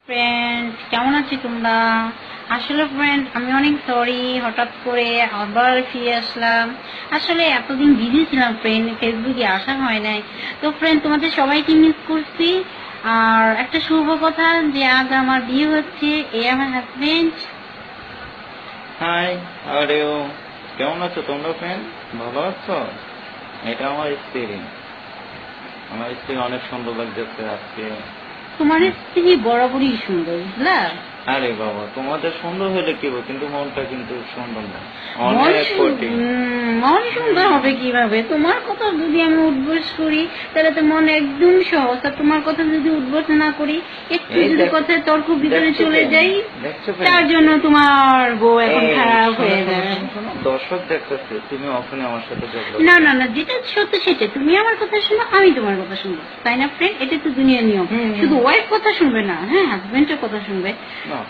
Friend, কেমন আছো তোমরা? আসলে ফ্রেন্ড, আমি অনেক সরি, হঠাৎ করে আবার ফিরে আসলাম। আসলে এতদিন বিজি ছিলাম ফ্রেন্ড, ফেসবুকে আসা হয় নাই। তো ফ্রেন্ড, তোমাদের সবাইকে মিস করছি। আর একটা শুভ কথা যে আজ আমার বিয়ে হচ্ছে, এ আমার হাজবেন্ড। High, are you? কেমন আছো তোমরা ফ্রেন্ড? ভালো আছো? এটা আমার স্ত্রী। আমার স্ত্রী অনেক সুন্দর লাগছে আজকে। তোমার স্ত্রী বরাবরই সুন্দর, বুঝলা? আরে বাবা, তোমাদের সুন্দর হলে কি হবে, কিন্তু মনটা কিন্তু সুন্দর না, মন অনেক কঠিন। মন সুন্দর হবে কিভাবে? তোমার কথা যদি আমি উদ্বোস করি তাহলে তো মন একদম সহজ, আর তোমার কথা যদি উদ্বোস না করি, একটু যদি কথায় তর্ক ভিতরে চলে যাই, তার জন্য তোমার বউ এখন খারাপ হয়ে যাবে। দর্শক দেখতেছে তুমি ওখানে আমার সাথে ঝগড়া। না না না, যেটা সত্য সেটা, তুমি আমার কথা শোনো, আমি তোমার কথা শুনবো, তাই না ফ্রেন্ড? এটা তো দুনিয়ার নিয়ম। শুধু ওয়াইফ কথা শুনবে না, হ্যাঁ, হাজবেন্ডের কথা শুনবে।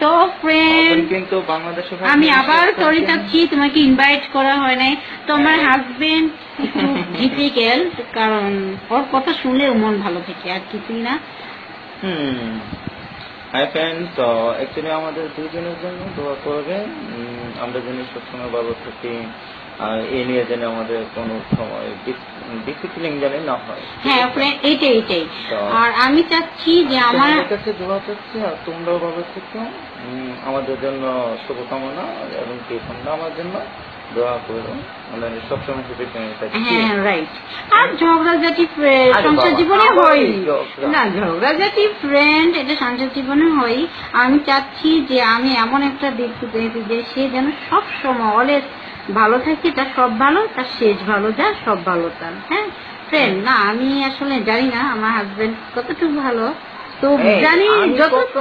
তো ফ্রেন্ড, কিন্তু বাংলাদেশে আমি আবার সরি চাচ্ছি, তোমাকে ইনভাইট করা হয় নাই। তো আমার হাজবেন্ড একটু ডিফিকাল্ট, কারণ ওর কথা শুনলে মন ভালো থাকে, আর কিছুই না। হাই ফ্রেন্ড, তো অ্যাকচুয়ালি আমাদের দুইজনের জন্য দোয়া করবে। আমরা যেন সবসময় ভালো থাকি, আর এই নিয়ে যেন আমাদের কোনো সময় ডিসিপ্লিন যেন না হয়। হ্যাঁ ফ্রেন্ড, এইটাই। আর আমি চাচ্ছি যে আমার কাছে দোয়া চাচ্ছি, আর তোমরাও ভালো থেকো। আমাদের জন্য শুভকামনা, এবং কি তোমরা আমার জন্য দোয়া করো। আমরা সবসময় হ্যাঁ রাইট। আর ঝগড়াঝাটি সংসার জীবনে হয় না, ঝগড়াঝাটি ফ্রেন্ড এটা সংসার জীবনে হয়। আমি চাচ্ছি যে আমি এমন একটা দেখতে চাইছি যে সে যেন সব সময় অলওয়েজ ভালো থাকে, তার সব ভালো, তার শেষ ভালো, যা সব ভালো তার। হ্যাঁ ফ্রেন্ড, না আমি আসলে জানি না আমার হাজবেন্ড কতটুকু ভালো, তো জানি যথেষ্ট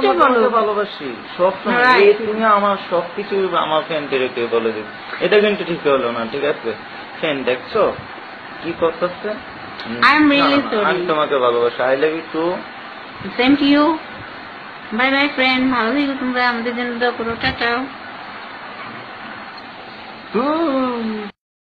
ভালোবাসি সবসময়। তুমি আমার সবকিছু আমার ফ্রেন্ডদেরকে বলে দিবে, এটা কিন্তু ঠিক হলো না। ঠিক আছে ফ্রেন্ড, দেখছো কি করতেছে? আমি তোমাকে ভালোবাসি। I love you too. Same to you. Bye bye friend, ভালো থেকো তোমরা, আমাদের জন্য দোয়া করো। টাটা।